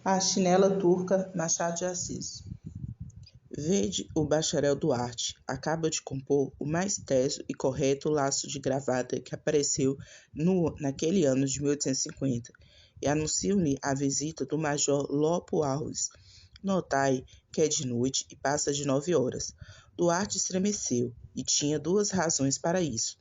A chinela turca, Machado de Assis. Vede o bacharel Duarte, acaba de compor o mais teso e correto laço de gravata que apareceu naquele ano de 1850, e anunciam-lhe a visita do major Lopo Alves. Notai que é de noite e passa de 9 horas. Duarte estremeceu, e tinha duas razões para isso.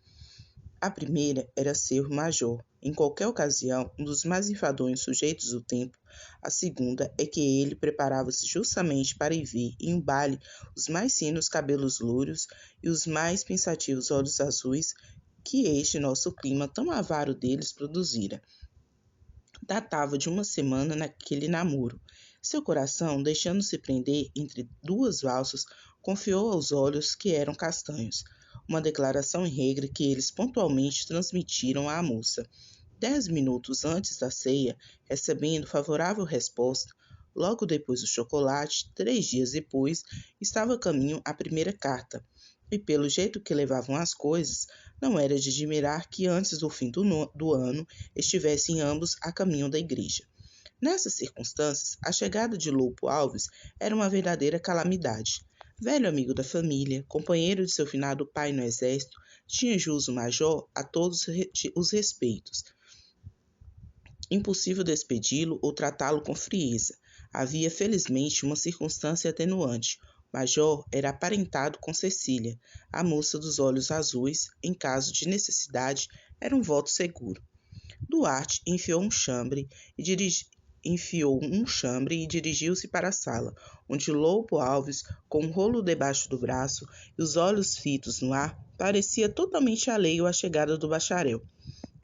A primeira era ser major, em qualquer ocasião, um dos mais enfadonhos sujeitos do tempo. A segunda é que ele preparava-se justamente para ir ver em um baile os mais finos cabelos louros e os mais pensativos olhos azuis que este nosso clima tão avaro deles produzira. Datava de uma semana naquele namoro. Seu coração, deixando-se prender entre duas valsas, confiou aos olhos que eram castanhos uma declaração em regra que eles pontualmente transmitiram à moça. 10 minutos antes da ceia, recebendo favorável resposta, logo depois do chocolate, 3 dias depois, estava a caminho a primeira carta. E pelo jeito que levavam as coisas, não era de admirar que antes do fim do ano estivessem ambos a caminho da igreja. Nessas circunstâncias, a chegada de Lopo Alves era uma verdadeira calamidade. Velho amigo da família, companheiro de seu finado pai no exército, tinha jus o major a todos os respeitos. Impossível despedi-lo ou tratá-lo com frieza. Havia, felizmente, uma circunstância atenuante. O major era aparentado com Cecília, a moça dos olhos azuis, em caso de necessidade, era um voto seguro. Duarte enfiou um chambre e dirigiu-se para a sala, onde Lopo Alves, com um rolo debaixo do braço e os olhos fitos no ar, parecia totalmente alheio à chegada do bacharel.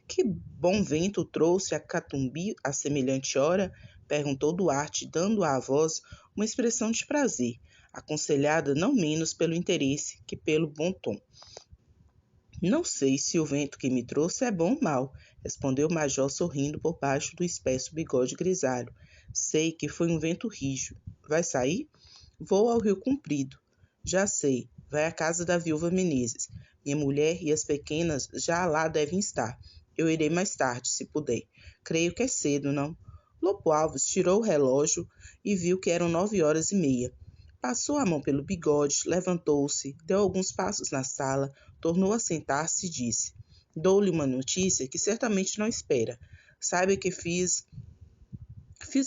Que bom vento trouxe a Catumbi a semelhante hora? Perguntou Duarte, dando à voz uma expressão de prazer, aconselhada não menos pelo interesse que pelo bom tom. Não sei se o vento que me trouxe é bom ou mau, respondeu o major sorrindo por baixo do espesso bigode grisalho. Sei que foi um vento rijo. Vai sair? Vou ao Rio Comprido. Já sei. Vai à casa da viúva Menezes. Minha mulher e as pequenas já lá devem estar. Eu irei mais tarde, se puder. Creio que é cedo, não? Lopo Alves tirou o relógio e viu que eram 9h30. Passou a mão pelo bigode, levantou-se, deu alguns passos na sala, tornou a sentar-se e disse: Dou-lhe uma notícia que certamente não espera. Saiba que fiz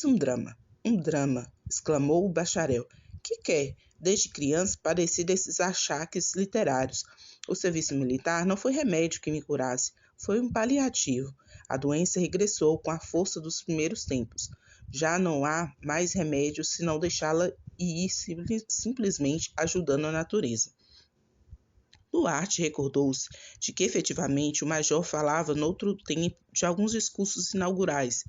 um drama. Um drama, exclamou o bacharel. Que quer? Desde criança padeci desses achaques literários. O serviço militar não foi remédio que me curasse, foi um paliativo. A doença regressou com a força dos primeiros tempos. Já não há mais remédio senão deixá-la e ir simplesmente ajudando a natureza. Duarte recordou-se de que efetivamente o major falava noutro tempo de alguns discursos inaugurais,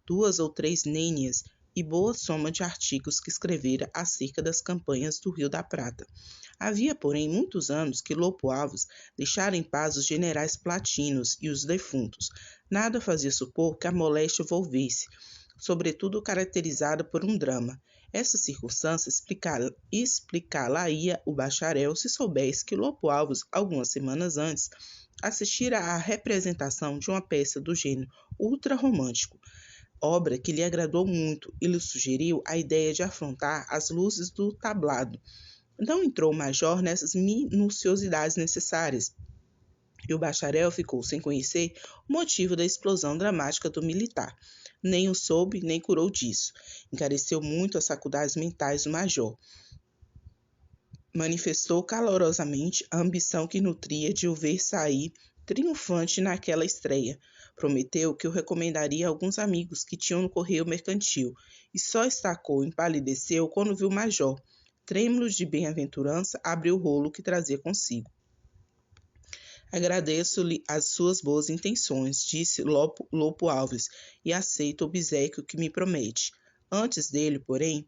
2 ou 3 nênias e boa soma de artigos que escrevera acerca das campanhas do Rio da Prata. Havia, porém, muitos anos que Lopo Alves deixara em paz os generais platinos e os defuntos. Nada fazia supor que a moléstia volvesse, sobretudo caracterizada por um drama. Essa circunstância explicá-la-ia o bacharel se soubesse que Lopo Alves, algumas semanas antes, assistira à representação de uma peça do gênero ultrarromântico, obra que lhe agradou muito e lhe sugeriu a ideia de afrontar as luzes do tablado. Não entrou o major nessas minuciosidades necessárias, e o bacharel ficou sem conhecer o motivo da explosão dramática do militar. Nem o soube, nem curou disso. Encareceu muito as faculdades mentais do major. Manifestou calorosamente a ambição que nutria de o ver sair triunfante naquela estreia. Prometeu que o recomendaria a alguns amigos que tinham no correio mercantil, e só estacou e empalideceu quando viu o major. Trêmulo de bem-aventurança, abriu o rolo que trazia consigo. Agradeço-lhe as suas boas intenções, disse Lopo Alves, e aceito o obséquio que me promete. Antes dele, porém,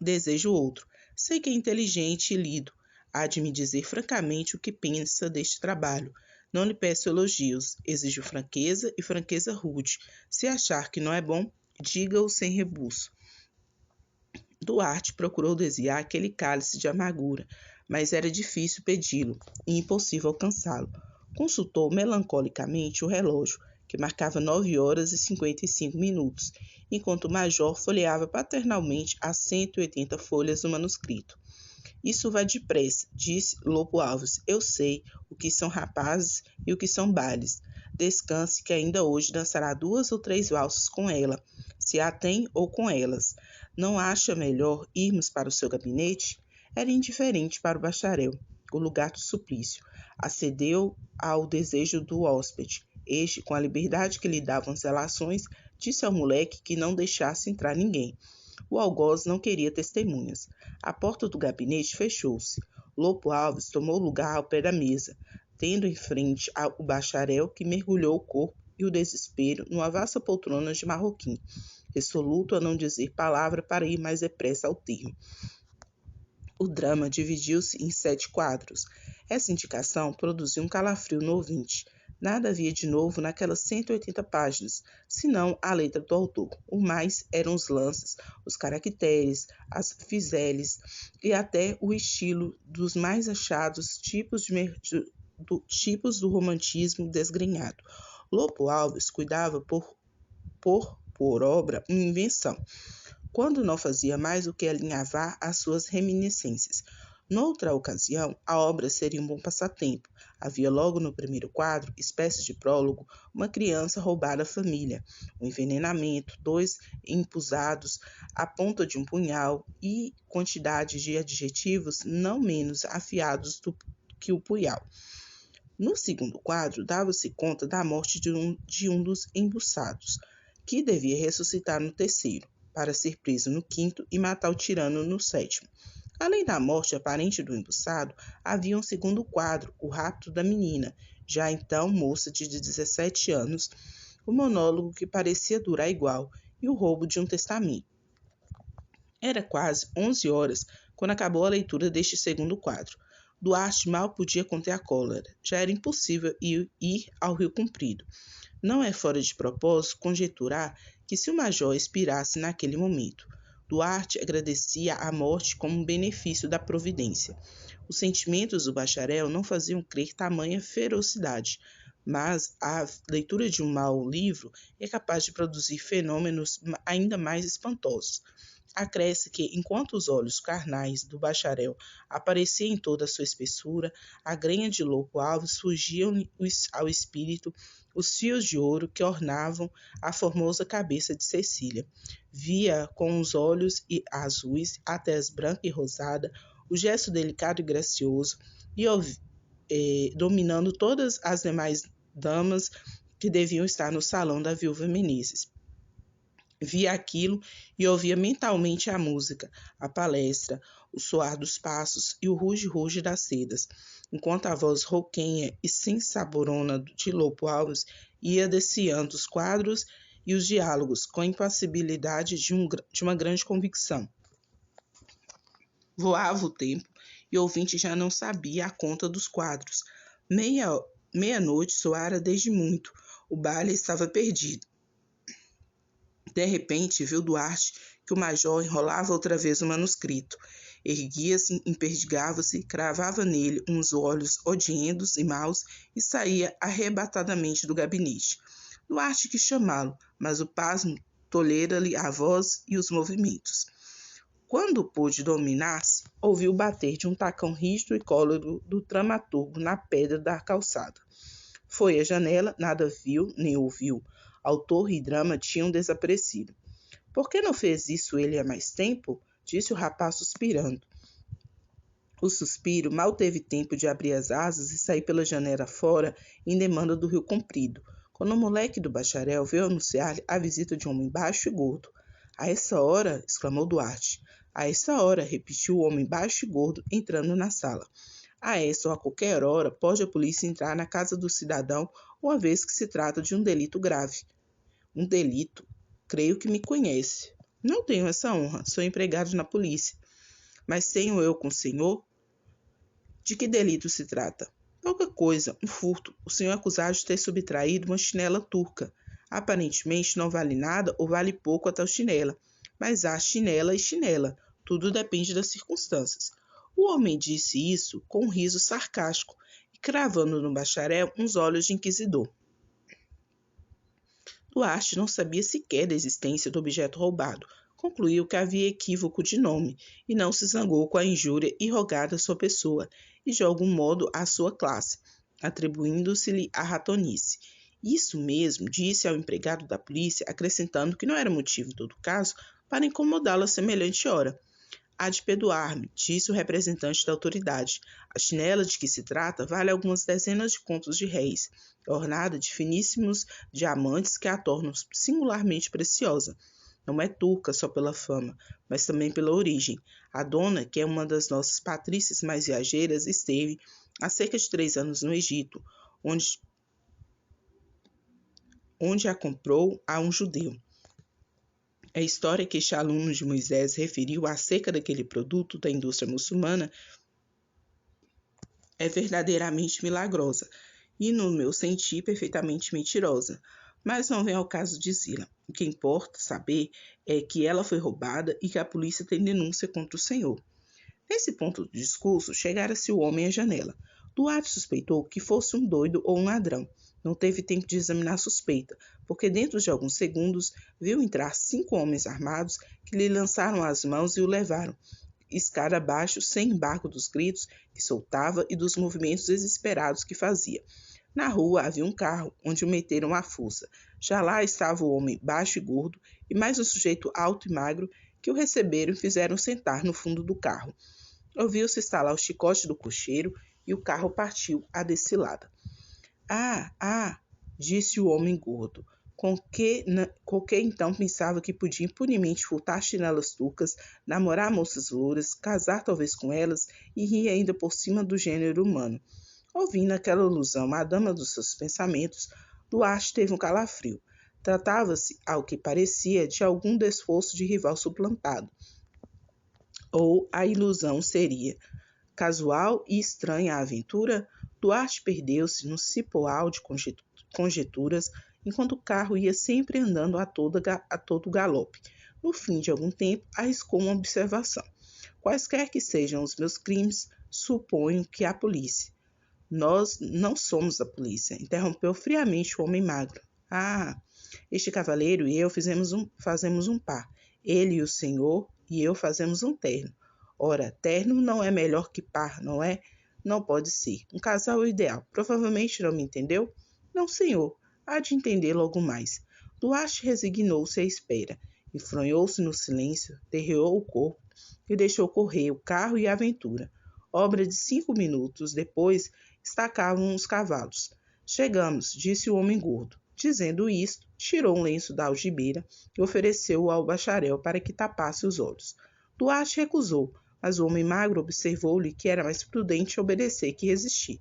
desejo outro. Sei que é inteligente e lido. Há de me dizer francamente o que pensa deste trabalho. Não lhe peço elogios, exijo franqueza e franqueza rude. Se achar que não é bom, diga-o sem rebuço. Duarte procurou desviar aquele cálice de amargura, mas era difícil pedi-lo e impossível alcançá-lo. Consultou melancolicamente o relógio, que marcava 9 horas e 55 minutos, enquanto o major folheava paternalmente as 180 folhas do manuscrito. Isso vai depressa, disse Lopo Alves. Eu sei o que são rapazes e o que são bailes. Descanse que ainda hoje dançará 2 ou 3 valsas com ela, se a tem ou com elas. Não acha melhor irmos para o seu gabinete? Era indiferente para o bacharel. O lugar do suplício. Acedeu ao desejo do hóspede. Este, com a liberdade que lhe davam as relações, disse ao moleque que não deixasse entrar ninguém. O algoz não queria testemunhas. A porta do gabinete fechou-se. Lopo Alves tomou lugar ao pé da mesa, tendo em frente o bacharel que mergulhou o corpo e o desespero numa vasta poltrona de marroquim, resoluto a não dizer palavra para ir mais depressa ao termo. O drama dividiu-se em 7 quadros. Essa indicação produziu um calafrio no ouvinte. Nada havia de novo naquelas 180 páginas, senão a letra do autor. O mais eram os lances, os caracteres, as fizeles e até o estilo dos mais achados tipos do romantismo desgrenhado. Lopo Alves cuidava por obra uma invenção, quando não fazia mais do que alinhavar as suas reminiscências. Noutra ocasião, a obra seria um bom passatempo. Havia logo no primeiro quadro, espécie de prólogo, uma criança roubada à família, um envenenamento, 2 empusados, a ponta de um punhal e quantidade de adjetivos não menos afiados que o punhal. No segundo quadro, dava-se conta da morte de um dos embuçados, que devia ressuscitar no terceiro, para ser preso no quinto e matar o tirano no sétimo. Além da morte aparente do embuçado, havia um segundo quadro, o rapto da menina, já então moça de 17 anos, o monólogo que parecia durar igual, e o roubo de um testamento. Era quase 11 horas quando acabou a leitura deste segundo quadro. Duarte mal podia conter a cólera. Já era impossível ir ao Rio Comprido. Não é fora de propósito conjecturar que se o major expirasse naquele momento. Duarte agradecia a morte como um benefício da providência. Os sentimentos do bacharel não faziam crer tamanha ferocidade, mas a leitura de um mau livro é capaz de produzir fenômenos ainda mais espantosos. Acresce que, enquanto os olhos carnais do bacharel apareciam em toda a sua espessura, a grenha de Lopo Alves fugiam ao espírito os fios de ouro que ornavam a formosa cabeça de Cecília. Via com os olhos azuis, a tez branca e rosada, o gesto delicado e gracioso, e dominando todas as demais damas que deviam estar no salão da viúva Menezes. Via aquilo e ouvia mentalmente a música, a palestra, o soar dos passos e o ruge-ruge das sedas, enquanto a voz rouquenha e sensaborona de Lopo Alves ia desfiando os quadros e os diálogos com a impassibilidade de uma grande convicção. Voava o tempo e o ouvinte já não sabia a conta dos quadros. Meia-noite soara desde muito, o baile estava perdido. De repente, viu Duarte que o major enrolava outra vez o manuscrito. Erguia-se, emperdigava-se, cravava nele uns olhos odientos e maus e saía arrebatadamente do gabinete. Duarte quis chamá-lo, mas o pasmo tolhera-lhe a voz e os movimentos. Quando pôde dominar-se, ouviu o bater de um tacão rígido e cólero do dramaturgo na pedra da calçada. Foi à janela, nada viu nem ouviu. Autor e drama tinham desaparecido. Por que não fez isso ele há mais tempo? Disse o rapaz suspirando. O suspiro mal teve tempo de abrir as asas e sair pela janela fora em demanda do Rio Comprido, quando o moleque do bacharel veio anunciar-lhe a visita de um homem baixo e gordo. A essa hora, exclamou Duarte. A essa hora, repetiu o homem baixo e gordo, entrando na sala. A essa ou a qualquer hora pode a polícia entrar na casa do cidadão, uma vez que se trata de um delito grave. Um delito? Creio que me conhece. Não tenho essa honra, sou empregado na polícia. Mas tenho eu com o senhor? De que delito se trata? Pouca coisa, um furto. O senhor é acusado de ter subtraído uma chinela turca. Aparentemente não vale nada ou vale pouco a tal chinela. Mas há chinela e chinela. Tudo depende das circunstâncias. O homem disse isso com um riso sarcástico e cravando no bacharel uns olhos de inquisidor. Duarte não sabia sequer da existência do objeto roubado. Concluiu que havia equívoco de nome e não se zangou com a injúria irrogada à sua pessoa e de algum modo à sua classe, atribuindo-se-lhe a ratonice. Isso mesmo, disse ao empregado da polícia, acrescentando que não era motivo, em todo caso, para incomodá-lo a semelhante hora. Há de perdoar-me, disse o representante da autoridade. A chinela de que se trata vale algumas dezenas de contos de réis, ornada de finíssimos diamantes que a tornam singularmente preciosa. Não é turca só pela fama, mas também pela origem. A dona, que é uma das nossas patrícias mais viajeiras, esteve há cerca de 3 anos no Egito, onde a comprou a um judeu. A história que este aluno de Moisés referiu acerca daquele produto da indústria muçulmana é verdadeiramente milagrosa e, no meu sentir, perfeitamente mentirosa. Mas não vem ao caso dizê-la. O que importa saber é que ela foi roubada e que a polícia tem denúncia contra o senhor. Nesse ponto do discurso, chegara-se o homem à janela. Duarte suspeitou que fosse um doido ou um ladrão. Não teve tempo de examinar a suspeita, porque dentro de alguns segundos viu entrar 5 homens armados que lhe lançaram as mãos e o levaram, escada abaixo, sem embargo dos gritos que soltava e dos movimentos desesperados que fazia. Na rua havia um carro, onde o meteram à força. Já lá estava o homem baixo e gordo, e mais um sujeito alto e magro, que o receberam e fizeram sentar no fundo do carro. Ouviu-se estalar o chicote do cocheiro e o carro partiu à descilada. Ah, disse o homem gordo, com que então pensava que podia impunemente furtar chinelas turcas, namorar moças louras, casar talvez com elas e rir ainda por cima do gênero humano. Ouvindo aquela alusão à dama dos seus pensamentos, Duarte teve um calafrio. Tratava-se, ao que parecia, de algum desforço de rival suplantado. Ou a ilusão seria casual e estranha a aventura? Duarte perdeu-se no cipoal de conjecturas, enquanto o carro ia sempre andando a todo galope. No fim de algum tempo, arriscou uma observação. Quaisquer que sejam os meus crimes, suponho que a polícia. Nós não somos a polícia, interrompeu friamente o homem magro. Este cavaleiro e eu fazemos um par. Ele e o senhor e eu fazemos um terno. Ora, terno não é melhor que par, não é? Não pode ser. Um casal é o ideal. Provavelmente não me entendeu? Não, senhor. Há de entender logo mais. Duarte resignou-se à espera. Enfronhou-se no silêncio, derreou o corpo e deixou correr o carro e a aventura. Obra de 5 minutos depois, estacavam os cavalos. Chegamos, disse o homem gordo. Dizendo isto, tirou um lenço da algibeira e ofereceu-o ao bacharel para que tapasse os olhos. Duarte recusou, mas o homem magro observou-lhe que era mais prudente obedecer que resistir.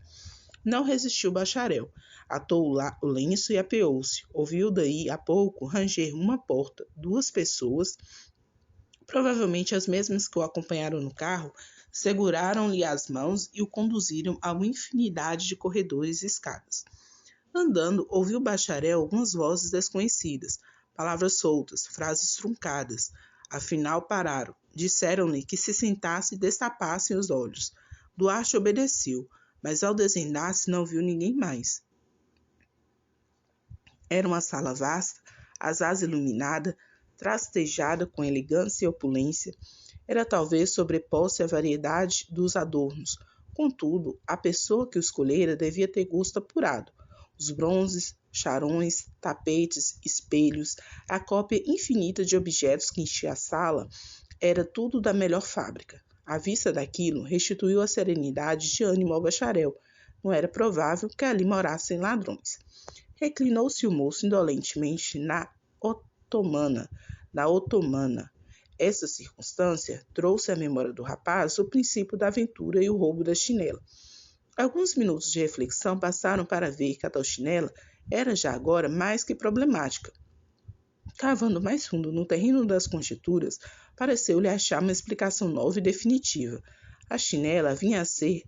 Não resistiu o bacharel. Atou o lenço e apeou-se. Ouviu daí a pouco ranger uma porta. 2 pessoas, provavelmente as mesmas que o acompanharam no carro, seguraram-lhe as mãos e o conduziram a uma infinidade de corredores e escadas. Andando, ouviu o bacharel algumas vozes desconhecidas, palavras soltas, frases truncadas. Afinal pararam. Disseram-lhe que se sentasse e destapasse os olhos. Duarte obedeceu, mas ao desvendar-se não viu ninguém mais. Era uma sala vasta, asaz iluminada, trastejada com elegância e opulência. Era talvez sobreposta à variedade dos adornos. Contudo, a pessoa que o escolhera devia ter gosto apurado. Os bronzes, charões, tapetes, espelhos, a cópia infinita de objetos que enchia a sala, era tudo da melhor fábrica. A vista daquilo restituiu a serenidade de ânimo ao bacharel. Não era provável que ali morassem ladrões. Reclinou-se o moço indolentemente na otomana. Essa circunstância trouxe à memória do rapaz o princípio da aventura e o roubo da chinela. Alguns minutos de reflexão passaram para ver que a tal chinela era já agora mais que problemática. Cavando mais fundo no terreno das conjecturas, pareceu-lhe achar uma explicação nova e definitiva. A chinela vinha a ser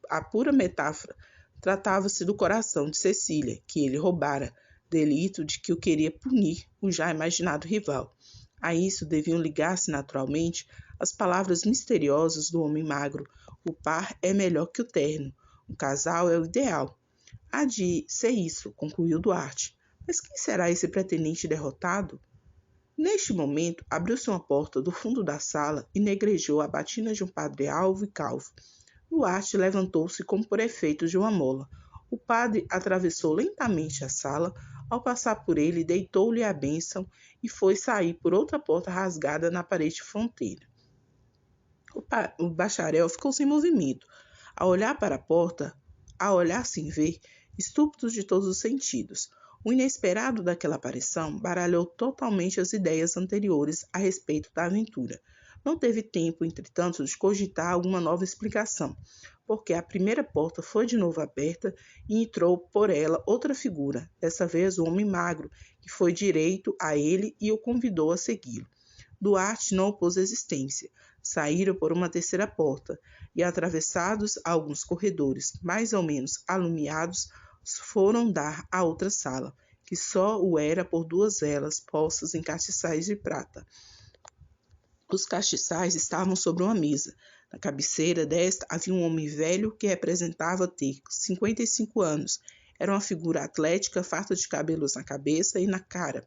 a pura metáfora. Tratava-se do coração de Cecília, que ele roubara, delito de que o queria punir o já imaginado rival. A isso deviam ligar-se naturalmente as palavras misteriosas do homem magro. O par é melhor que o terno. O casal é o ideal. Há de ser isso, concluiu Duarte. Mas quem será esse pretendente derrotado? Neste momento, abriu-se uma porta do fundo da sala e negrejou a batina de um padre alvo e calvo. Duarte levantou-se como por efeito de uma mola. O padre atravessou lentamente a sala. Ao passar por ele, deitou-lhe a bênção e foi sair por outra porta rasgada na parede fronteira. O bacharel ficou sem movimento. Ao olhar para a porta, a olhar sem ver, estúpido de todos os sentidos. O inesperado daquela aparição baralhou totalmente as ideias anteriores a respeito da aventura. Não teve tempo, entretanto, de cogitar alguma nova explicação, porque a primeira porta foi de novo aberta e entrou por ela outra figura, dessa vez um homem magro, que foi direito a ele e o convidou a segui-lo. Duarte não opôs resistência. Saíram por uma terceira porta e, atravessados alguns corredores mais ou menos alumiados, foram dar à outra sala, que só o era por duas velas postas em castiçais de prata. Os castiçais estavam sobre uma mesa. Na cabeceira desta havia um homem velho que representava ter 55 anos. Era uma figura atlética, farta de cabelos na cabeça e na cara.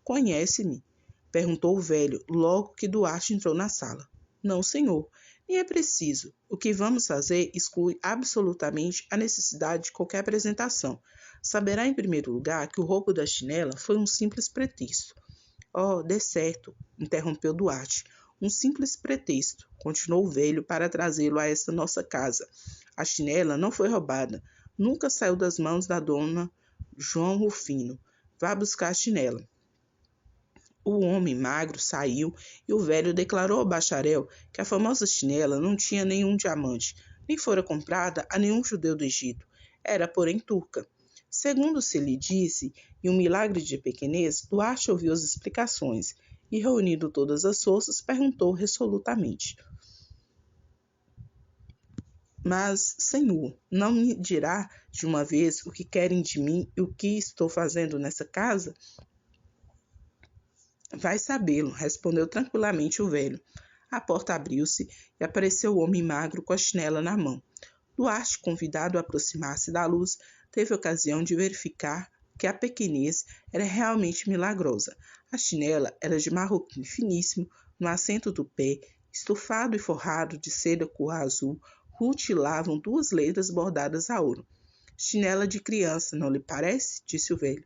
"Conhece-me?" perguntou o velho, logo que Duarte entrou na sala. "Não, senhor, nem é preciso. O que vamos fazer exclui absolutamente a necessidade de qualquer apresentação. Saberá, em primeiro lugar, que o roubo da chinela foi um simples pretexto." "Oh, dê certo", interrompeu Duarte. "Um simples pretexto", continuou o velho, "para trazê-lo a esta nossa casa. A chinela não foi roubada. Nunca saiu das mãos da dona João Rufino. Vá buscar a chinela." O homem magro saiu e o velho declarou ao bacharel que a famosa chinela não tinha nenhum diamante, nem fora comprada a nenhum judeu do Egito. Era, porém, turca. Segundo se lhe disse, e um milagre de pequenez, Duarte ouviu as explicações e, reunindo todas as forças, perguntou resolutamente: "Mas, senhor, não me dirá de uma vez o que querem de mim e o que estou fazendo nessa casa?" "Vai sabê-lo", respondeu tranquilamente o velho. A porta abriu-se e apareceu o homem magro com a chinela na mão. Duarte, convidado a aproximar-se da luz, teve ocasião de verificar que a pequenez era realmente milagrosa. A chinela era de marroquim finíssimo, no assento do pé, estufado e forrado de seda cor azul, rutilavam duas letras bordadas a ouro. "Chinela de criança, não lhe parece?" disse o velho.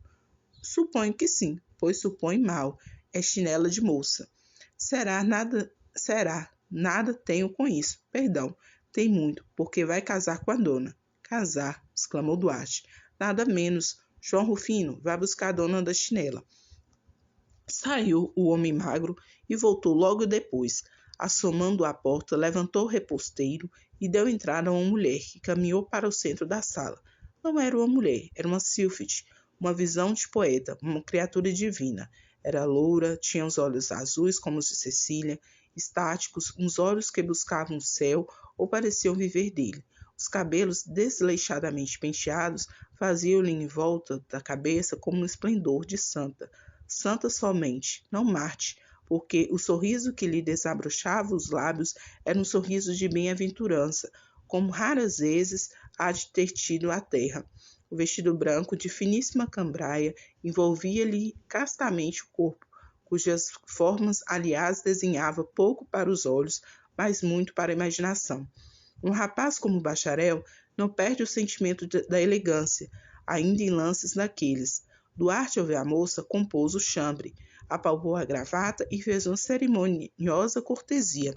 "Suponho que sim, pois supõe mal. É chinela de moça." Será, nada tenho com isso. Perdão, tem muito, porque vai casar com a dona." "Casar!" exclamou Duarte. "Nada menos. João Rufino, vá buscar a dona da chinela." Saiu o homem magro e voltou logo depois. Assomando à porta, levantou o reposteiro e deu entrada a uma mulher que caminhou para o centro da sala. Não era uma mulher, era uma sílfide, uma visão de poeta, uma criatura divina. Era loura, tinha os olhos azuis como os de Cecília, estáticos, uns olhos que buscavam o céu ou pareciam viver dele. Os cabelos desleixadamente penteados faziam-lhe em volta da cabeça como um esplendor de santa. Santa somente, não Marte, porque o sorriso que lhe desabrochava os lábios era um sorriso de bem-aventurança, como raras vezes há de ter tido a terra. O vestido branco de finíssima cambraia envolvia-lhe castamente o corpo, cujas formas, aliás, desenhava pouco para os olhos, mas muito para a imaginação. Um rapaz como o bacharel não perde o sentimento da elegância, ainda em lances daqueles. Duarte, ao ver a moça, compôs o chambre, apalpou a gravata e fez uma cerimoniosa cortesia.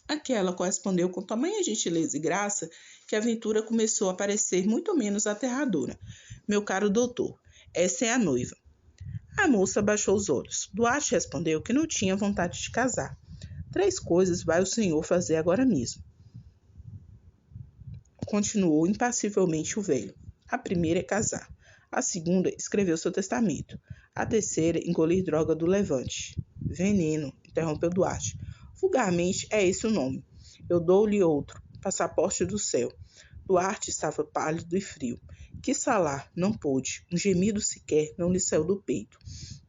Aquela correspondeu com tamanha gentileza e graça que a aventura começou a parecer muito menos aterradora. "Meu caro doutor, essa é a noiva." A moça baixou os olhos. Duarte respondeu que não tinha vontade de casar. "3 coisas vai o senhor fazer agora mesmo", continuou impassivelmente o velho. "A primeira é casar. A segunda, escrever seu testamento. A terceira, engolir droga do levante." "Veneno", interrompeu Duarte. "Vulgarmente é esse o nome. Eu dou-lhe outro, passaporte do céu." Duarte estava pálido e frio. Quis falar, não pôde. Um gemido sequer não lhe saiu do peito.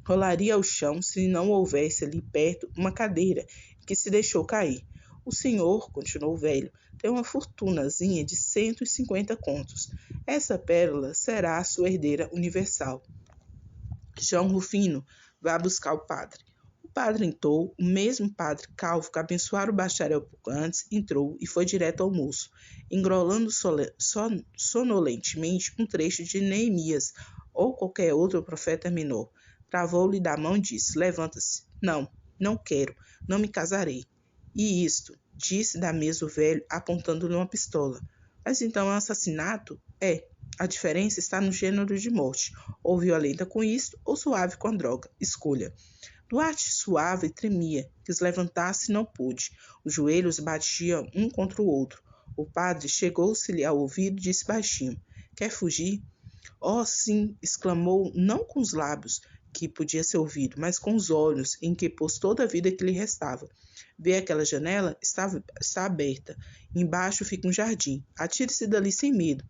Rolaria ao chão se não houvesse ali perto uma cadeira que se deixou cair. "O senhor", continuou o velho, "tem uma fortunazinha de 150 contos. Essa pérola será a sua herdeira universal." João Rufino, vá buscar o padre. O padre entrou, o mesmo padre calvo que abençoara o bacharel pouco antes, entrou e foi direto ao moço, engrolando sonolentemente um trecho de Neemias ou qualquer outro profeta menor. Travou-lhe da mão e disse: Levanta-se. Não, não quero, não me casarei. E isto, disse da mesa o velho, apontando-lhe uma pistola. Mas então é um assassinato? É. A diferença está no gênero de morte, ou violenta com isto, ou suave com a droga. Escolha. Duarte suava e tremia, quis levantar-se e não pôde. Os joelhos batiam um contra o outro. O padre chegou-se-lhe ao ouvido e disse baixinho: Quer fugir? Oh, sim! Exclamou, não com os lábios, que podia ser ouvido, mas com os olhos, em que pôs toda a vida que lhe restava. Vê aquela janela? Está aberta. Embaixo fica um jardim. Atire-se dali sem medo.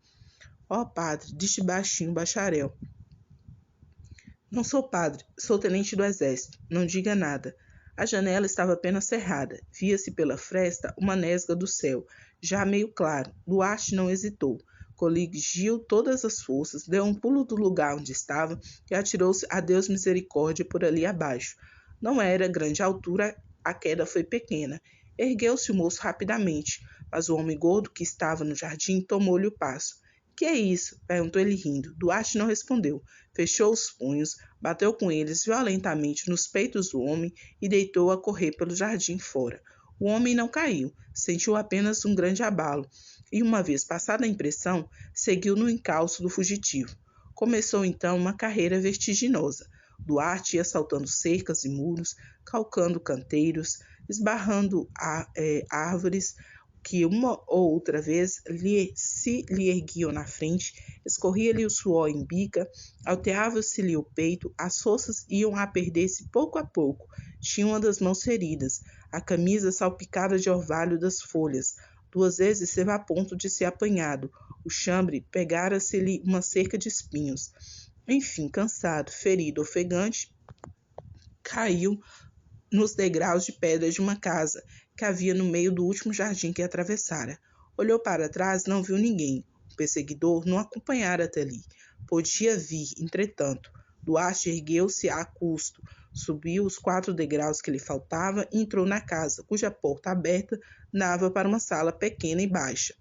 Ó, padre, disse baixinho o bacharel. Não sou padre, sou tenente do exército. Não diga nada. A janela estava apenas cerrada. Via-se pela fresta uma nesga do céu, já meio claro. Duarte não hesitou. Coligiu todas as forças, deu um pulo do lugar onde estava e atirou-se a Deus misericórdia por ali abaixo. Não era grande altura, a queda foi pequena. Ergueu-se o moço rapidamente, mas o homem gordo que estava no jardim tomou-lhe o passo. Que é isso? Perguntou ele rindo. Duarte não respondeu. Fechou os punhos, bateu com eles violentamente nos peitos do homem e deitou-o a correr pelo jardim fora. O homem não caiu, sentiu apenas um grande abalo, e uma vez passada a impressão, seguiu no encalço do fugitivo. Começou então uma carreira vertiginosa. Duarte ia saltando cercas e muros, calcando canteiros, esbarrando árvores, que uma ou outra vez lhe erguiam na frente, escorria-lhe o suor em bica, alteava-se-lhe o peito, as forças iam a perder-se pouco a pouco, tinha uma das mãos feridas, a camisa salpicada de orvalho das folhas, 2 vezes esteve a ponto de ser apanhado, o chambre pegara-se-lhe uma cerca de espinhos. Enfim, cansado, ferido, ofegante, caiu nos degraus de pedra de uma casa que havia no meio do último jardim que atravessara. Olhou para trás e não viu ninguém. O perseguidor não acompanhara até ali. Podia vir, entretanto. Duarte ergueu-se a custo, subiu os 4 degraus que lhe faltavam e entrou na casa, cuja porta aberta dava para uma sala pequena e baixa.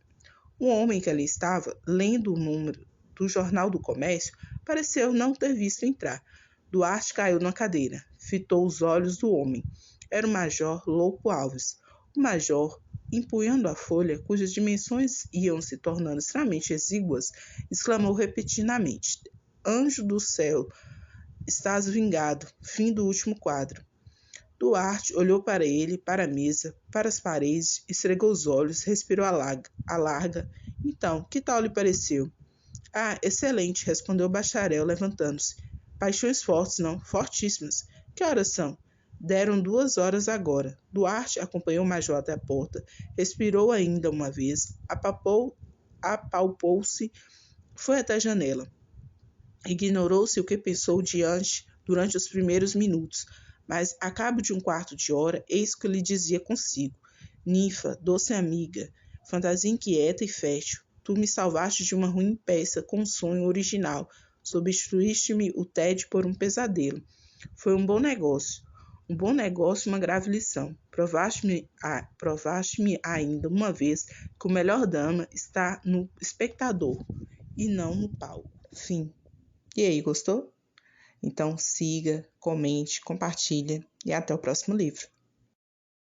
O homem que ali estava, lendo o número do Jornal do Comércio, pareceu não ter visto entrar. Duarte caiu na cadeira, fitou os olhos do homem. Era o major Louco Alves. O major, empunhando a folha, cujas dimensões iam se tornando extremamente exíguas, exclamou repetidamente: Anjo do céu, estás vingado. Fim do último quadro. Duarte olhou para ele, para a mesa, para as paredes, esfregou os olhos, respirou a larga. Então, que tal lhe pareceu? Ah, excelente, respondeu o bacharel, levantando-se. Paixões fortes, não? Fortíssimas. Que horas são? Deram 2 horas agora. Duarte acompanhou o major até a porta, respirou ainda uma vez, apalpou-se, foi até a janela. Ignorou-se o que pensou durante os primeiros minutos, mas, a cabo de um quarto de hora, eis que lhe dizia consigo: Ninfa, doce amiga, fantasia inquieta e fértil, tu me salvaste de uma ruim peça com um sonho original, substituíste-me o tédio por um pesadelo. Foi um bom negócio e uma grave lição. Provaste-me ainda uma vez que o melhor drama está no espectador e não no palco. Fim. E aí, gostou? Então siga, comente, compartilha e até o próximo livro.